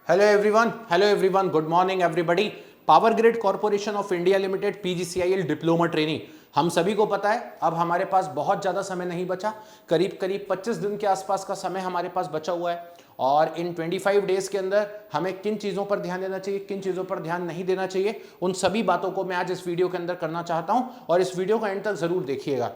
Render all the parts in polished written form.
Hello everyone, good morning everybody. Power grid corporation of India limited PGCIL diploma training, हम सभी को पता है अब हमारे पास बहुत ज्यादा समय नहीं बचा, करीब करीब 25 दिन के आसपास का समय हमारे पास बचा हुआ है। और इन 25 डेज के अंदर हमें किन चीजों पर ध्यान देना चाहिए, किन चीजों पर ध्यान नहीं देना चाहिए, उन सभी बातों को मैं आज इस वीडियो के अंदर करना चाहता हूं और इस वीडियो का एंड तक जरूर देखिएगा।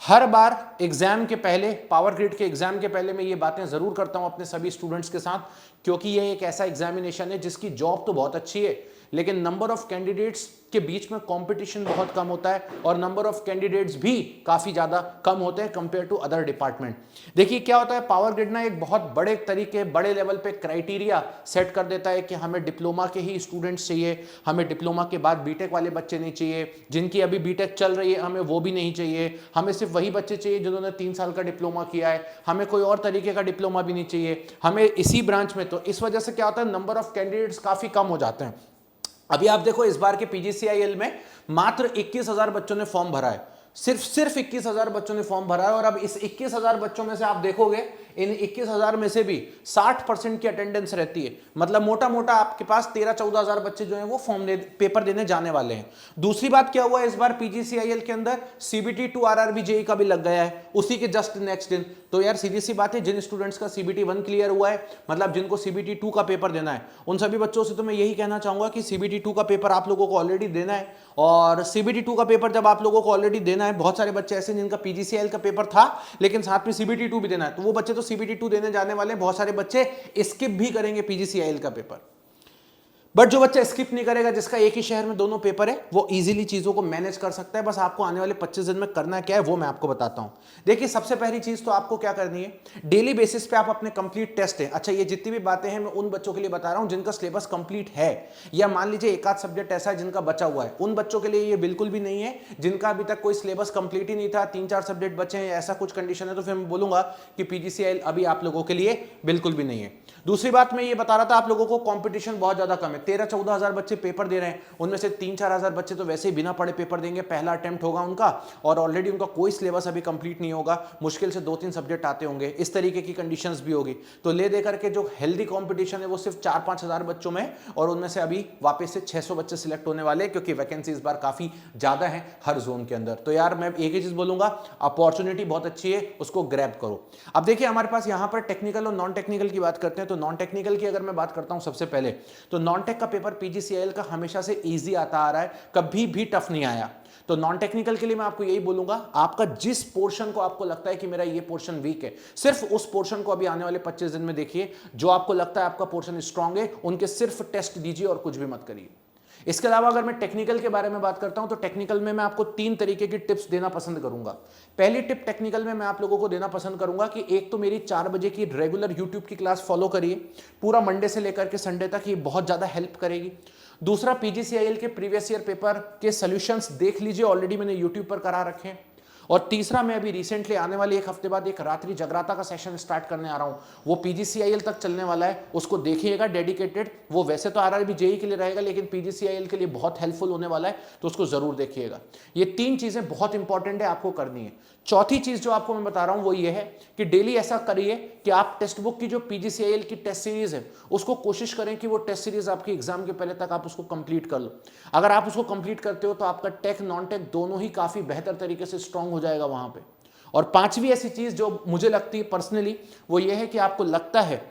हर बार एग्जाम के पहले, पावर ग्रिड के एग्जाम के पहले मैं ये बातें जरूर करता हूं अपने सभी स्टूडेंट्स के साथ, क्योंकि ये एक ऐसा एग्जामिनेशन है जिसकी जॉब तो बहुत अच्छी है लेकिन नंबर ऑफ कैंडिडेट्स के बीच में कंपटीशन बहुत कम होता है और नंबर ऑफ कैंडिडेट्स भी काफी ज्यादा कम होते हैं कंपेयर टू अदर डिपार्टमेंट। देखिए क्या होता है, पावर ग्रिड ना एक बहुत बड़े तरीके, बड़े लेवल पे क्राइटेरिया सेट कर देता है कि हमें डिप्लोमा के ही स्टूडेंट्स चाहिए, हमें डिप्लोमा के बाद बीटेक वाले बच्चे नहीं चाहिए, जिनकी अभी बीटेक चल रही है हमें वो भी नहीं चाहिए, हमें सिर्फ वही बच्चे चाहिए जिन्होंने 3 साल का डिप्लोमा किया है, हमें कोई और तरीके का डिप्लोमा भी नहीं चाहिए, हमें इसी ब्रांच में। तो इस वजह से क्या होता है, नंबर ऑफ कैंडिडेट्स काफी कम हो जाते हैं। अभी आप देखो इस बार के पीजीसीआईएल में मात्र 21,000 बच्चों ने फॉर्म भरा है, सिर्फ 21,000 बच्चों ने फॉर्म भरा है। और अब इस 21,000 बच्चों में से आप देखोगे इन 21,000 में से भी 60% की अटेंडेंस रहती है, मतलब मोटा मोटा आपके पास 13-14,000 बच्चे जो हैं वो पेपर देने जाने वाले हैं। दूसरी बात क्या हुआ इस बार पीजीसीआईएल के अंदर, सीबीटी 2 आरआरबी जेई का भी लग गया है उसी के जस्ट नेक्स्ट दिन। तो यार सीधी सी बात है, जिन स्टूडेंट्स का सीबीटी 1 क्लियर हुआ है, मतलब जिनको सीबीटी 2 का पेपर देना है, उन सभी बच्चों से तो मैं यही कहना चाहूंगा कि सीबीटी 2 का पेपर आप लोगों को ऑलरेडी देना है। और सीबीटी 2 का पेपर जब आप लोगों को ऑलरेडी देना है, बहुत सारे बच्चे ऐसे जिनका पीजीसीआईएल का पेपर था लेकिन साथ में सीबीटी 2 भी देना है, तो वो बच्चे तो सीबीटी 2 देने जाने वाले, बहुत सारे बच्चे स्किप भी करेंगे पीजीसीआईएल का पेपर। बट जो बच्चा स्किप नहीं करेगा, जिसका एक ही शहर में दोनों पेपर है, वो इजीली चीजों को मैनेज कर सकता है। बस आपको आने वाले 25 दिन में करना क्या है वो मैं आपको बताता हूं। देखिए सबसे पहली चीज तो आपको क्या करनी है, डेली बेसिस पे आप अपने कंप्लीट टेस्ट है, अच्छा ये जितनी भी बातें हैं मैं उन बच्चों के लिए बता रहा हूं जिनका सिलेबस कंप्लीट है, या मान लीजिए एक आध सब्जेक्ट ऐसा है जिनका बचा हुआ है, उन बच्चों के लिए ये बिल्कुल भी नहीं है। जिनका अभी तक कोई सिलेबस कंप्लीट ही नहीं था, 3-4 सब्जेक्ट बचे हैं, ऐसा कुछ कंडीशन है, तो फिर मैं बोलूंगा कि पीजीसीआईएल अभी आप लोगों के लिए बिल्कुल भी नहीं है। दूसरी बात मैं ये बता रहा था, आप लोगों को कंपटीशन बहुत ज्यादा कम है, 13-14 बच्चे पेपर दे रहे हैं, उनमें से 3-4 हजार बच्चे तो वैसे ही बिना पढ़े पेपर देंगे, पहला अटेम्प्ट होगा उनका और ऑलरेडी उनका कोई सिलेबस अभी कंप्लीट नहीं होगा, मुश्किल से 2-3 सब्जेक्ट आते होंगे, इस तरीके की कंडीशंस भी होगी। तो ले दे करके जो हेल्दी कंपटीशन है वो सिर्फ 4-5 हजार बच्चों में, और उनमें से अभी वापस से 600 बच्चे सिलेक्ट होने वाले, क्योंकि वैकेंसी इस बार काफी ज्यादा है हर जोन के अंदर। तो यार मैं एक ही चीज बोलूंगा, अपॉर्चुनिटी बहुत अच्छी है, उसको ग्रैब करो। अब देखिए हमारे पास यहां पर टेक्निकल और नॉन टेक्निकल की बात करते हैं, तो नॉन टेक्निकल की अगर मैं बात करता हूं सबसे पहले, तो नॉन टेक का पेपर पीजीसीआईएल का हमेशा से इजी आता आ रहा है, कभी भी टफ नहीं आया। तो नॉन टेक्निकल के लिए मैं आपको यही बोलूंगा, आपका जिस पोर्शन को आपको लगता है कि मेरा ये पोर्शन वीक है, सिर्फ उस पोर्शन को अभी आने वाले 25 दिन में देखिए। जो आपको लगता है आपका पोर्शन स्ट्रांग है, उनके सिर्फ टेस्ट दीजिए और कुछ भी मत करिए। इसके अलावा अगर मैं टेक्निकल के बारे में बात करता हूं, तो टेक्निकल में मैं आपको 3 तरीके की टिप्स देना पसंद करूंगा। पहली टिप टेक्निकल में मैं आप लोगों को देना पसंद करूंगा कि एक तो मेरी 4 बजे की रेगुलर यूट्यूब की क्लास फॉलो करिए, पूरा मंडे से लेकर के संडे तक, ये बहुत ज्यादा हेल्प करेगी। दूसरा, पीजीसीआईएल के प्रीवियस ईयर पेपर के सॉल्यूशंस देख लीजिए, ऑलरेडी मैंने यूट्यूब पर करा रखे हैं। और तीसरा, मैं अभी रिसेंटली आने वाले 1 हफ्ते बाद एक रात्रि जगराता का सेशन स्टार्ट करने आ रहा हूं, वो पीजीसीआईएल तक चलने वाला है, उसको देखिएगा डेडिकेटेड। वो वैसे तो आरआरबी जेई के लिए रहेगा लेकिन पीजीसीआईएल के लिए बहुत हेल्पफुल होने वाला है, तो उसको जरूर देखिएगा। ये 3 चीजें बहुत इंपॉर्टेंट है, आपको करनी है। चौथी चीज जो आपको मैं बता रहा हूं वो ये है कि डेली ऐसा करिए कि आप टेक्स्ट बुक की जो पीजीसीआईएल की टेस्ट सीरीज है, उसको कोशिश करें कि वो टेस्ट सीरीज आपके एग्जाम के पहले तक आप उसको कंप्लीट कर लो। अगर आप उसको कंप्लीट करते हो तो आपका टेक नॉन टेक दोनों ही काफी बेहतर तरीके से स्ट्रांग हो जाएगा वहां पे। और पांचवी ऐसी चीज जो मुझे लगती है पर्सनली, वो ये है कि आपको लगता है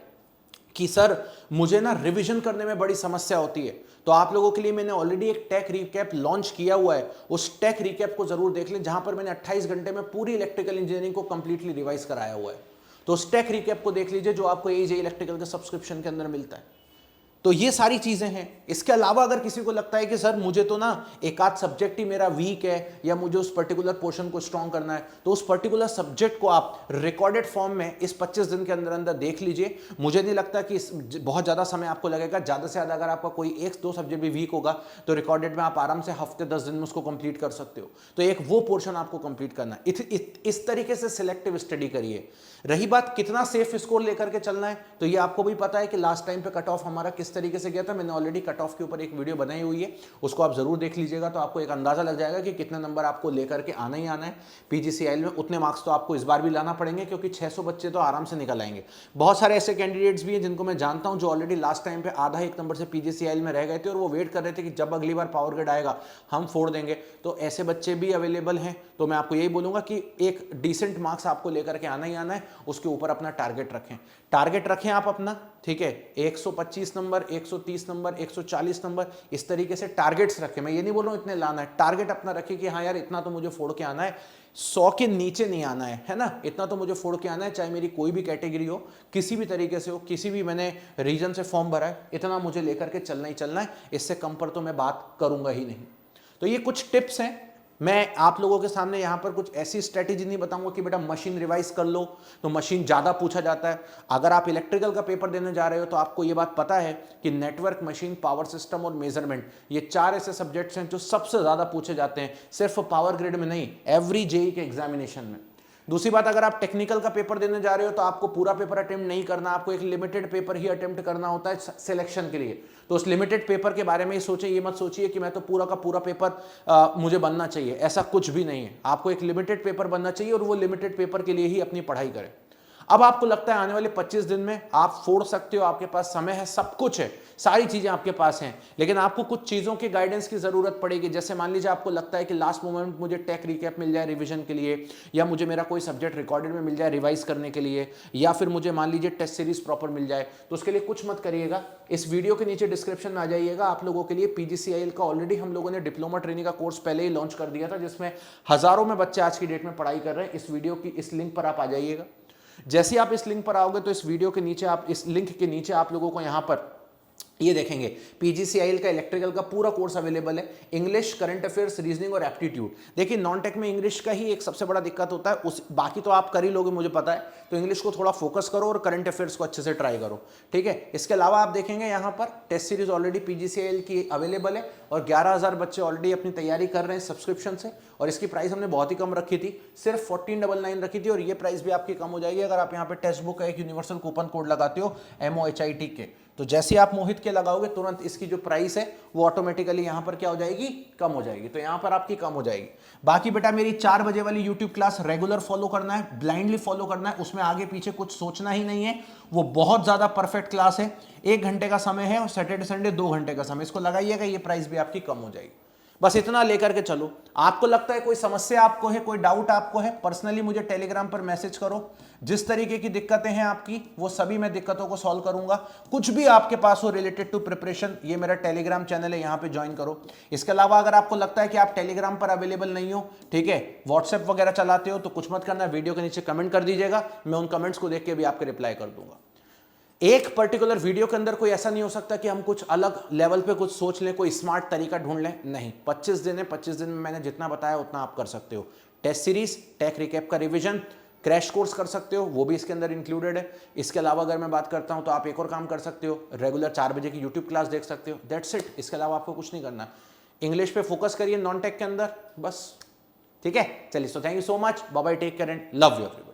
कि सर मुझे ना रिवीजन करने में बड़ी समस्या होती है, तो आप लोगों के लिए मैंने ऑलरेडी एक टेक रिकैप लॉन्च किया हुआ है, उस टेक रिकैप को जरूर देख लें, जहां पर मैंने 28 घंटे में पूरी इलेक्ट्रिकल इंजीनियरिंग को कंप्लीटली रिवाइज कराया हुआ है। तो उस टेक रिकैप को देख लीजिए जो आपको एजे इलेक्ट्रिकल के सब्सक्रिप्शन के अंदर मिलता है। तो ये सारी चीजें हैं। इसके अलावा अगर किसी को लगता है कि सर मुझे तो ना एक आध सब्जेक्ट ही मेरा वीक है, या मुझे उस पर्टिकुलर पोर्शन को स्ट्रॉन्ग करना है, तो उस पर्टिकुलर सब्जेक्ट को आप रिकॉर्डेड फॉर्म में इस 25 दिन के अंदर अंदर देख लीजिए। मुझे नहीं लगता कि बहुत ज्यादा समय आपको लगेगा, ज्यादा से ज्यादा अगर आपका कोई 1-2 सब्जेक्ट भी वीक होगा तो रिकॉर्डेड में आप आराम से हफ्ते 10 दिन में उसको कंप्लीट कर सकते हो। तो एक वो पोर्शन आपको कंप्लीट करना है। इस तरीके से सिलेक्टिव स्टडी करिए। रही बात कितना सेफ स्कोर लेकर के चलना है, तो ये आपको भी पता है कि लास्ट टाइम पे कट ऑफ हमारा किस तरीके से गया था, मैंने ऑलरेडी कट ऑफ के ऊपर एक वीडियो बनाई हुई है, उसको आप जरूर देख लीजिएगा, तो आपको एक अंदाजा लग जाएगा कि कितने नंबर आपको लेकर के आना ही आना है पीजीसीआईएल में। उतने मार्क्स तो आपको इस बार भी लाना पड़ेंगे, क्योंकि 600 बच्चे तो आराम से निकल आएंगे। बहुत सारे ऐसे कैंडिडेट्स भी हैं जिनको मैं जानता हूं जो ऑलरेडी लास्ट टाइम पे आधा एक नंबर से पीजीसीआईएल में रह गए थे और वो वेट कर रहे थे कि जब अगली बार पावर ग्रिड आएगा हम फोड़ देंगे। तो ऐसे बच्चे भी अवेलेबल हैं। तो मैं आपको यही बोलूंगा कि एक डिसेंट मार्क्स आपको लेकर के आना ही आना है, उसके ऊपर अपना टारगेट रखें आप अपना, ठीक है। 125 नंबर, 130 नंबर, 140 नंबर, इस तरीके से टारगेट्स रखें। मैं ये नहीं बोल रहा हूं इतने लाना है, टारगेट अपना रखें कि हाँ यार इतना तो मुझे फोड़ के आना है, 100 के नीचे नहीं आना है ना, इतना तो मुझे फोड़ के आना है, चाहे मेरी कोई भी कैटेगरी हो, किसी भी तरीके से हो, किसी भी मैंने रीजन से फॉर्म भरा है, इतना मुझे लेकर के चलना ही चलना है, इससे कम पर तो मैं बात करूंगा ही नहीं। तो ये कुछ टिप्स हैं। मैं आप लोगों के सामने यहां पर कुछ ऐसी स्ट्रेटेजी नहीं बताऊंगा कि बेटा मशीन रिवाइज कर लो, तो मशीन ज्यादा पूछा जाता है। अगर आप इलेक्ट्रिकल का पेपर देने जा रहे हो तो आपको ये बात पता है कि नेटवर्क, मशीन, पावर सिस्टम और मेजरमेंट, ये 4 ऐसे सब्जेक्ट्स हैं जो सबसे ज्यादा पूछे जाते हैं, सिर्फ पावर ग्रिड में नहीं, एवरी जेईई के एग्जामिनेशन में। दूसरी बात, अगर आप टेक्निकल का पेपर देने जा रहे हो तो आपको पूरा पेपर अटेम्प्ट नहीं करना, आपको एक लिमिटेड पेपर ही अटेम्प्ट करना होता है सिलेक्शन के लिए। तो उस लिमिटेड पेपर के बारे में ही सोचिए, ये मत सोचिए कि मैं तो पूरा का पूरा पेपर मुझे बनना चाहिए, ऐसा कुछ भी नहीं है। आपको एक लिमिटेड पेपर बनना चाहिए और वो लिमिटेड पेपर के लिए ही अपनी पढ़ाई करें। अब आपको लगता है आने वाले 25 दिन में आप फोड़ सकते हो, आपके पास समय है, सब कुछ है, सारी चीजें आपके पास हैं, लेकिन आपको कुछ चीजों के गाइडेंस की जरूरत पड़ेगी। जैसे मान लीजिए आपको लगता है कि लास्ट मोमेंट मुझे टेक रिकैप मिल जाए रिवीजन के लिए, या मुझे मेरा कोई सब्जेक्ट रिकॉर्डेड में मिल जाए रिवाइज करने के लिए, या फिर मुझे मान लीजिए टेस्ट सीरीज प्रॉपर मिल जाए, तो उसके लिए कुछ मत करिएगा, इस वीडियो के नीचे डिस्क्रिप्शन में आ जाइएगा। आप लोगों के लिए पीजीसीआईएल का ऑलरेडी हम लोगों ने डिप्लोमा ट्रेनिंग का कोर्स पहले ही लॉन्च कर दिया था, जिसमें हजारों में बच्चे आज की डेट में पढ़ाई कर रहे हैं। इस वीडियो की इस लिंक पर आप आ जाइएगा। जैसे आप इस लिंक पर आओगे तो इस वीडियो के नीचे, आप इस लिंक के नीचे आप लोगों को यहां पर ये देखेंगे पीजीसीआईएल का इलेक्ट्रिकल का पूरा कोर्स अवेलेबल है, इंग्लिश, करंट अफेयर्स, रीजनिंग और एप्टीट्यूड। देखिए नॉन टेक में इंग्लिश का ही एक सबसे बड़ा दिक्कत होता है, उस बाकी तो आप कर ही लोगे मुझे पता है, तो इंग्लिश को थोड़ा फोकस करो और करंट अफेयर्स को अच्छे से ट्राई करो, ठीक है। इसके अलावा आप देखेंगे यहाँ पर टेस्ट सीरीज ऑलरेडी पीजीसीआईएल की अवेलेबल है और 11,000 बच्चे ऑलरेडी अपनी तैयारी कर रहे हैं सब्सक्रिप्शन से, और इसकी प्राइस हमने बहुत ही कम रखी थी, सिर्फ 1499 रखी थी, और ये प्राइस भी आपकी कम हो जाएगी अगर आप यहाँ पे टेक्स्ट बुक का एक यूनिवर्सल कूपन कोड लगाते हो MOHIT के। तो जैसे आप मोहित के लगाओगे तुरंत इसकी जो प्राइस है वो ऑटोमेटिकली यहां पर क्या हो जाएगी, कम हो जाएगी, तो यहां पर आपकी कम हो जाएगी। बाकी बेटा मेरी 4 बजे वाली यूट्यूब क्लास रेगुलर फॉलो करना है, ब्लाइंडली फॉलो करना है, उसमें आगे पीछे कुछ सोचना ही नहीं है, वो बहुत ज्यादा परफेक्ट क्लास है, 1 घंटे का समय है और सैटरडे संडे 2 घंटे का समय, इसको लगाइएगा, ये प्राइस भी आपकी कम हो जाएगी। बस इतना लेकर के चलो। आपको लगता है कोई समस्या आपको है, कोई डाउट आपको है, पर्सनली मुझे टेलीग्राम पर मैसेज करो। जिस तरीके की दिक्कतें हैं आपकी वो सभी मैं दिक्कतों को सॉल्व करूंगा। कुछ भी आपके पास हो रिलेटेड टू प्रिपरेशन, ये मेरा टेलीग्राम चैनल है, यहां पे ज्वाइन करो। इसके अलावा अगर आपको लगता है कि आप टेलीग्राम पर अवेलेबल नहीं हो, ठीक है, व्हाट्सएप वगैरह चलाते हो, तो कुछ मत करना, वीडियो के नीचे कमेंट कर दीजिएगा, मैं उन कमेंट्स को देख के भी आपके रिप्लाई कर दूंगा। एक पर्टिकुलर वीडियो के अंदर कोई ऐसा नहीं हो सकता कि हम कुछ अलग लेवल पे कुछ सोच लें, कोई स्मार्ट तरीका ढूंढ लें, नहीं। 25 दिन है, 25 दिन में मैंने जितना बताया उतना आप कर सकते हो। टेस्ट सीरीज, टेक रिकैप का रिवीजन, क्रैश कोर्स कर सकते हो, वो भी इसके अंदर इंक्लूडेड है। इसके अलावा अगर मैं बात करता हूं तो आप एक और काम कर सकते हो, रेगुलर 4 बजे की यूट्यूब क्लास देख सकते हो, दैट्स इट। इसके अलावा आपको कुछ नहीं करना। इंग्लिश पे फोकस करिए नॉन टेक के अंदर, बस, ठीक है। चलिए, so thank you so much, bye bye, take care and love you.